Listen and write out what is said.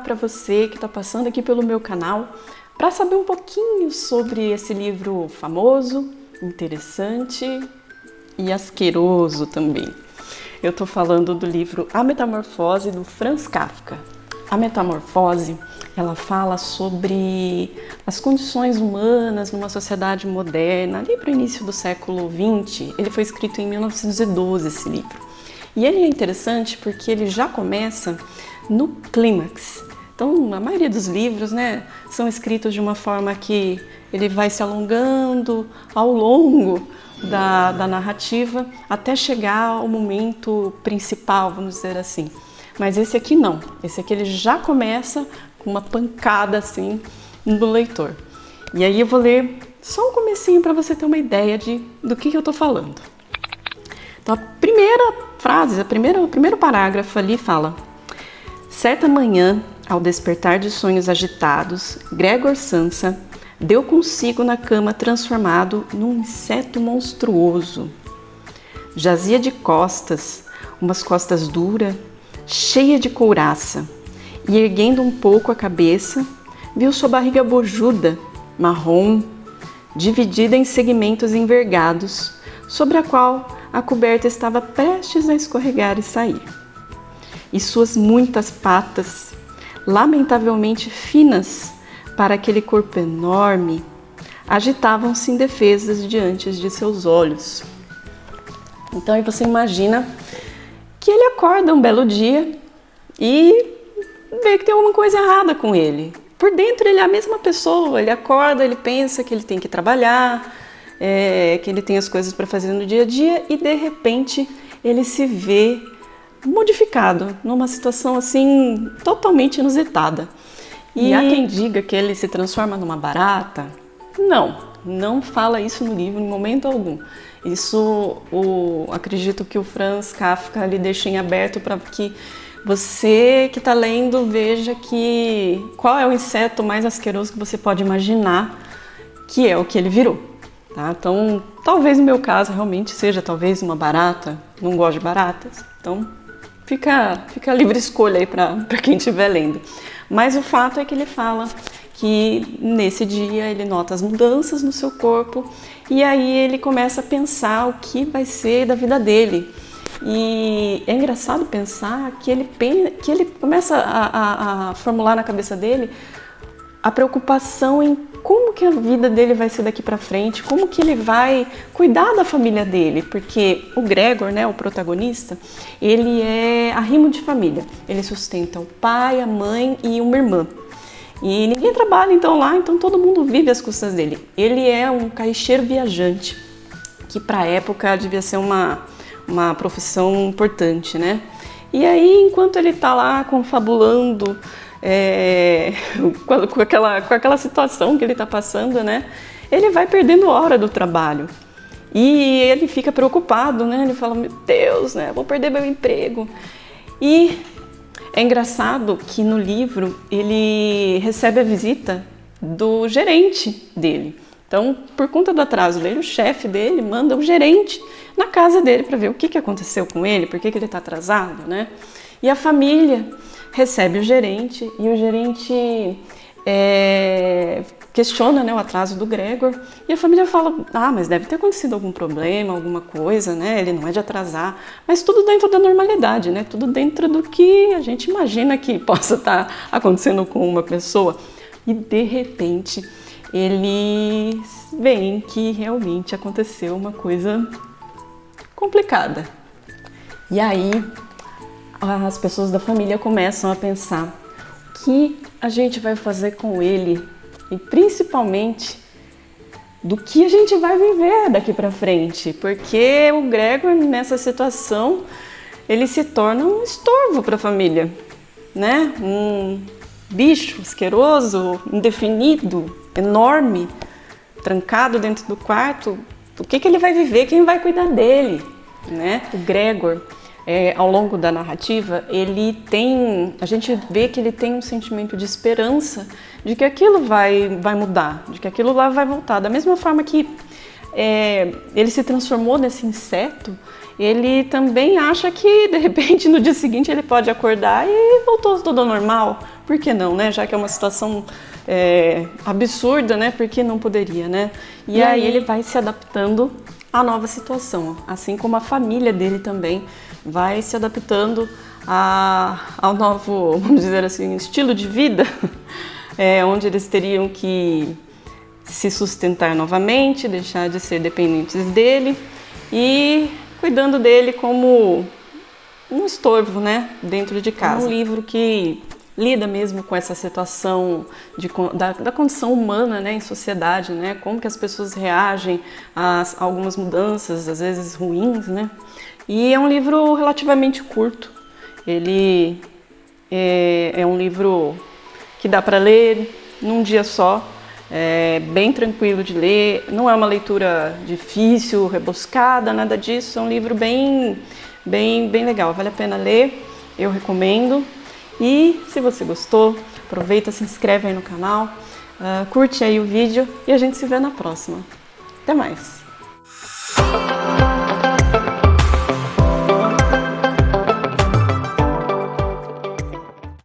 para você que está passando aqui pelo meu canal para saber um pouquinho sobre esse livro famoso, interessante e asqueroso também. Eu estou falando do livro A Metamorfose, do Franz Kafka. A Metamorfose, ela fala sobre as condições humanas numa sociedade moderna, ali para o início do século XX. Ele foi escrito em 1912, esse livro. E ele é interessante porque ele já começa no clímax. Então, a maioria dos livros, né, são escritos de uma forma que ele vai se alongando ao longo da narrativa até chegar ao momento principal, vamos dizer assim. Mas esse aqui não. Esse aqui ele já começa com uma pancada assim no leitor. E aí eu vou ler só um comecinho para você ter uma ideia do que eu estou falando. Então, a primeira frase, o primeiro parágrafo ali fala: certa manhã, ao despertar de sonhos agitados, Gregor Samsa deu consigo na cama transformado num inseto monstruoso. Jazia de costas, umas costas duras, cheia de couraça, e erguendo um pouco a cabeça, viu sua barriga bojuda, marrom, dividida em segmentos envergados, sobre a qual a coberta estava prestes a escorregar e sair. E suas muitas patas, lamentavelmente finas para aquele corpo enorme, agitavam-se indefesas diante de seus olhos. Então aí você imagina que ele acorda um belo dia e vê que tem alguma coisa errada com ele. Por dentro ele é a mesma pessoa, ele acorda, ele pensa que ele tem que trabalhar, que ele tem as coisas para fazer no dia a dia e de repente ele se vê modificado, numa situação assim totalmente inusitada. E há quem diga que ele se transforma numa barata. Não fala isso no livro em momento algum. Isso, acredito que o Franz Kafka ele deixa em aberto para que você que está lendo veja qual é o inseto mais asqueroso que você pode imaginar, que é o que ele virou. Tá? Então, talvez no meu caso realmente seja talvez uma barata. Não gosto de baratas, então fica livre escolha aí para quem estiver lendo. Mas o fato é que ele fala que nesse dia ele nota as mudanças no seu corpo e aí ele começa a pensar o que vai ser da vida dele. E é engraçado pensar que ele começa a formular na cabeça dele a preocupação em como que a vida dele vai ser daqui para frente, como que ele vai cuidar da família dele, porque o Gregor, né, o protagonista, ele é arrimo de família, ele sustenta o pai, a mãe e uma irmã. E ninguém trabalha então lá, então todo mundo vive às custas dele. Ele é um caixeiro viajante, que para a época devia ser uma profissão importante, né? E aí, enquanto ele está lá confabulando com aquela situação que ele está passando, né? Ele vai perdendo hora do trabalho. E ele fica preocupado, né? Ele fala, meu Deus, né? Vou perder meu emprego. E é engraçado que no livro ele recebe a visita do gerente dele. Então, por conta do atraso dele, o chefe dele manda o gerente na casa dele para ver o que aconteceu com ele, por que ele está atrasado, né? E a família recebe o gerente e o gerente questiona, né, o atraso do Gregor e a família fala, mas deve ter acontecido algum problema, alguma coisa, né? Ele não é de atrasar, mas tudo dentro da normalidade, né? Tudo dentro do que a gente imagina que possa estar acontecendo com uma pessoa. E de repente eles veem que realmente aconteceu uma coisa complicada. E aí as pessoas da família começam a pensar o que a gente vai fazer com ele e principalmente do que a gente vai viver daqui para frente, porque o Gregor nessa situação ele se torna um estorvo para a família, né? Um bicho asqueroso, indefinido, enorme, trancado dentro do quarto. O que ele vai viver? Quem vai cuidar dele, né? O Gregor, ao longo da narrativa, a gente vê que ele tem um sentimento de esperança de que aquilo vai mudar, de que aquilo lá vai voltar. Da mesma forma que ele se transformou nesse inseto, ele também acha que, de repente, no dia seguinte ele pode acordar e voltou tudo ao normal, por que não, né? Já que é uma situação absurda, né? Por que não poderia, né? E aí ele vai se adaptando à nova situação, assim como a família dele também vai se adaptando ao novo, vamos dizer assim, estilo de vida, onde eles teriam que se sustentar novamente, deixar de ser dependentes dele e cuidando dele como um estorvo, né, dentro de casa. É um livro que lida mesmo com essa situação da condição humana, né, em sociedade, né, como que as pessoas reagem a algumas mudanças, às vezes ruins, né, e é um livro relativamente curto. Ele é um livro que dá para ler num dia só, é bem tranquilo de ler, não é uma leitura difícil, rebuscada, nada disso, é um livro bem legal, vale a pena ler, eu recomendo. E se você gostou, aproveita, se inscreve aí no canal, curte aí o vídeo e a gente se vê na próxima. Até mais!